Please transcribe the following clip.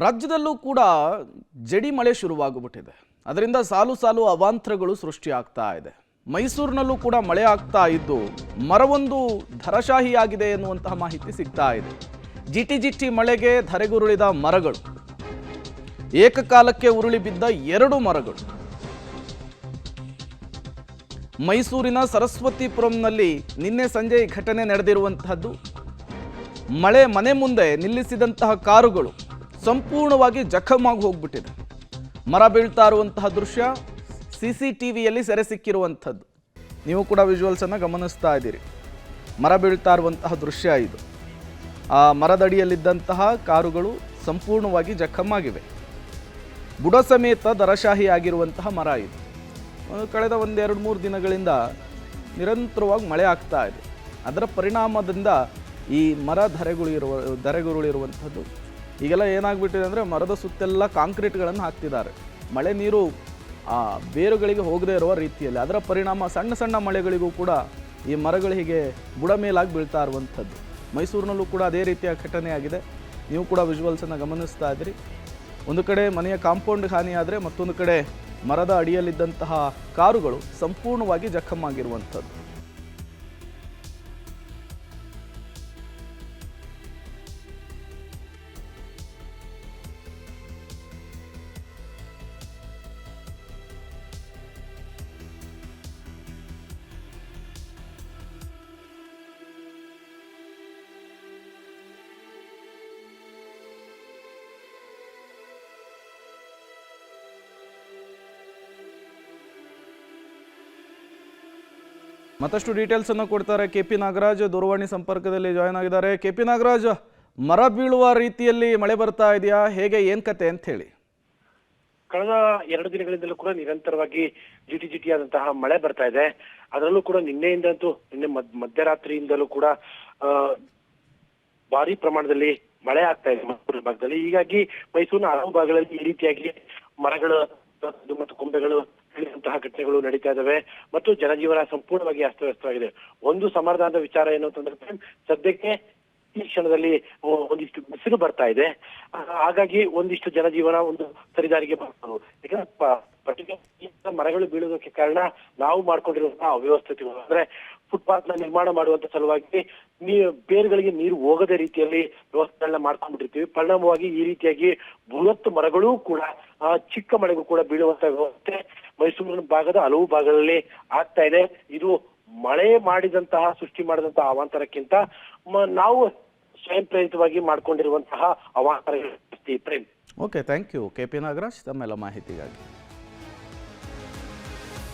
ರಾಜ್ಯದಲ್ಲೂ ಕೂಡ ಜಡಿ ಮಳೆ ಶುರುವಾಗ್ಬಿಟ್ಟಿದೆ. ಅದರಿಂದ ಸಾಲು ಸಾಲು ಅವಾಂತರಗಳು ಸೃಷ್ಟಿಯಾಗ್ತಾ ಇದೆ. ಮೈಸೂರಿನಲ್ಲೂ ಕೂಡ ಮಳೆ ಆಗ್ತಾ ಇದ್ದು ಮರವೊಂದು ಧರಶಾಹಿಯಾಗಿದೆ ಎನ್ನುವಂತಹ ಮಾಹಿತಿ ಸಿಗ್ತಾ ಇದೆ. ಜಿಟಿ ಜಿಟಿ ಮಳೆಗೆ ಧರೆಗುರುಳಿದ ಮರಗಳು, ಏಕಕಾಲಕ್ಕೆ ಉರುಳಿ ಬಿದ್ದ 2 ಮರಗಳು. ಮೈಸೂರಿನ ಸರಸ್ವತಿಪುರಂನಲ್ಲಿ ನಿನ್ನೆ ಸಂಜೆ ಈ ಘಟನೆ ನಡೆದಿರುವಂತಹದ್ದು. ಮನೆ ಮುಂದೆ ನಿಲ್ಲಿಸಿದಂತಹ ಕಾರುಗಳು ಸಂಪೂರ್ಣವಾಗಿ ಜಖಮಾಗಿ ಹೋಗ್ಬಿಟ್ಟಿದೆ. ಮರ ಬೀಳ್ತಾ ಇರುವಂತಹ ದೃಶ್ಯ CCTVಯಲ್ಲಿ ಸೆರೆ ಸಿಕ್ಕಿರುವಂಥದ್ದು. ನೀವು ಕೂಡ ವಿಜುವಲ್ಸ್ ಅನ್ನು ಗಮನಿಸ್ತಾ ಇದ್ದೀರಿ. ಮರ ಬೀಳ್ತಾ ಇರುವಂತಹ ದೃಶ್ಯ ಇದು. ಆ ಮರದಡಿಯಲ್ಲಿದ್ದಂತಹ ಕಾರುಗಳು ಸಂಪೂರ್ಣವಾಗಿ ಜಖಮಾಗಿವೆ. ಬುಡ ಸಮೇತ ದರಶಾಹಿ ಆಗಿರುವಂತಹ ಮರ ಇದು. ಕಳೆದ 1-2-3 ದಿನಗಳಿಂದ ನಿರಂತರವಾಗಿ ಮಳೆ ಆಗ್ತಾ ಇದೆ. ಅದರ ಪರಿಣಾಮದಿಂದ ಈ ಮರ ಧರೆಗುರುಳಿರುವಂಥದ್ದು. ಈಗೆಲ್ಲ ಏನಾಗ್ಬಿಟ್ಟಿದೆ ಅಂದರೆ ಮರದ ಸುತ್ತೆಲ್ಲ ಕಾಂಕ್ರೀಟ್ಗಳನ್ನು ಹಾಕ್ತಿದ್ದಾರೆ. ಮಳೆ ನೀರು ಆ ಬೇರುಗಳಿಗೆ ಹೋಗದೇ ಇರುವ ರೀತಿಯಲ್ಲಿ. ಅದರ ಪರಿಣಾಮ ಸಣ್ಣ ಸಣ್ಣ ಮಳೆಗಳಿಗೂ ಕೂಡ ಈ ಮರಗಳು ಹೀಗೆ ಬುಡ ಮೇಲಾಗಿ ಬೀಳ್ತಾ ಇರುವಂಥದ್ದು. ಮೈಸೂರಿನಲ್ಲೂ ಕೂಡ ಅದೇ ರೀತಿಯ ಘಟನೆ ಆಗಿದೆ. ನೀವು ಕೂಡ ವಿಜುವಲ್ಸನ್ನು ಗಮನಿಸ್ತಾ ಇದ್ದೀರಿ. ಒಂದು ಕಡೆ ಮನೆಯ ಕಾಂಪೌಂಡ್ ಹಾನಿಯಾದರೆ, ಮತ್ತೊಂದು ಕಡೆ ಮರದ ಅಡಿಯಲ್ಲಿದ್ದಂತಹ ಕಾರುಗಳು ಸಂಪೂರ್ಣವಾಗಿ ಜಖಮಾಗಿರುವಂಥದ್ದು. ಮತ್ತಷ್ಟು ಡೀಟೇಲ್ಸ್ ಅನ್ನು ಕೊಡ್ತಾರೆ KP ನಾಗರಾಜ್, ದೂರವಾಣಿ ಸಂಪರ್ಕದಲ್ಲಿ ಜಾಯ್ನ್ ಆಗಿದ್ದಾರೆ. KP ನಾಗರಾಜ್, ಮರ ಬೀಳುವ ರೀತಿಯಲ್ಲಿ ಮಳೆ ಬರ್ತಾ ಇದೆಯಾ, ಹೇಗೆ ಏನ್ ಕತೆ ಅಂತ ಹೇಳಿ? ಕಳೆದ 2 ದಿನಗಳಿಂದಲೂ ಕೂಡ ನಿರಂತರವಾಗಿ ಜಿಟಿ ಆದಂತಹ ಮಳೆ ಬರ್ತಾ ಇದೆ. ಅದರಲ್ಲೂ ಕೂಡ ನಿನ್ನೆ ಮಧ್ಯರಾತ್ರಿಯಿಂದಲೂ ಕೂಡ ಭಾರಿ ಪ್ರಮಾಣದಲ್ಲಿ ಮಳೆ ಆಗ್ತಾ ಇದೆ ಮೈಸೂರು ಭಾಗದಲ್ಲಿ. ಹೀಗಾಗಿ ಮೈಸೂರಿನ ಹಲವು ಭಾಗಗಳಲ್ಲಿ ಈ ರೀತಿಯಾಗಿ ಮರಗಳು ಮತ್ತು ಕೊಂಬೆಗಳು ಅಂತಹ ಘಟನೆಗಳು ನಡೀತಾ ಇದಾವೆ ಮತ್ತು ಜನಜೀವನ ಸಂಪೂರ್ಣವಾಗಿ ಅಸ್ತವ್ಯಸ್ತವಾಗಿದೆ. ಒಂದು ಸಮಾಧಾನದ ವಿಚಾರ ಏನು ಅಂತಂದ್ರೆ, ಸದ್ಯಕ್ಕೆ ಈ ಕ್ಷಣದಲ್ಲಿ ಒಂದಿಷ್ಟು ಬಿಸಿಲು ಬರ್ತಾ ಇದೆ. ಹಾಗಾಗಿ ಒಂದಿಷ್ಟು ಜನಜೀವನ ಒಂದು ಸರಿದಾರಿಗೆ ಬರ್ಬೋದು. ಯಾಕಂದ್ರೆ ಮರಗಳು ಬೀಳೋದಕ್ಕೆ ಕಾರಣ ನಾವು ಮಾಡ್ಕೊಂಡಿರುವಂತಹ ಅವ್ಯವಸ್ಥೆಗಳು. ಅಂದ್ರೆ ಫುಟ್ಪಾತ್ ನ ನಿರ್ಮಾಣ ಮಾಡುವಂತ ಸಲುವಾಗಿ ಬೇರುಗಳಿಗೆ ನೀರು ಹೋಗದ ರೀತಿಯಲ್ಲಿ ವ್ಯವಸ್ಥೆಗಳನ್ನ ಮಾಡ್ಕೊಂಡ್ಬಿಟ್ಟಿರ್ತೀವಿ. ಪರಿಣಾಮವಾಗಿ ಈ ರೀತಿಯಾಗಿ ಬೃಹತ್ ಮರಗಳೂ ಕೂಡ ಚಿಕ್ಕ ಮಳೆಗೂ ಕೂಡ ಬೀಳುವಂತ ವ್ಯವಸ್ಥೆ ಮೈಸೂರಿನ ಭಾಗದ ಹಲವು ಭಾಗಗಳಲ್ಲಿ ಆಗ್ತಾ ಇದೆ. ಇದು ಮಳೆ ಸೃಷ್ಟಿ ಮಾಡಿದಂತಹ ಅವಾಂತರಕ್ಕಿಂತ ನಾವು ಸ್ವಯಂ ಪ್ರೇರಿತವಾಗಿ ಮಾಡ್ಕೊಂಡಿರುವಂತಹ ಅವಾಂತರ. Okay, thank you KP Nagaraj ತಮ್ಮೆಲ್ಲ ಮಾಹಿತಿಗಾಗಿ.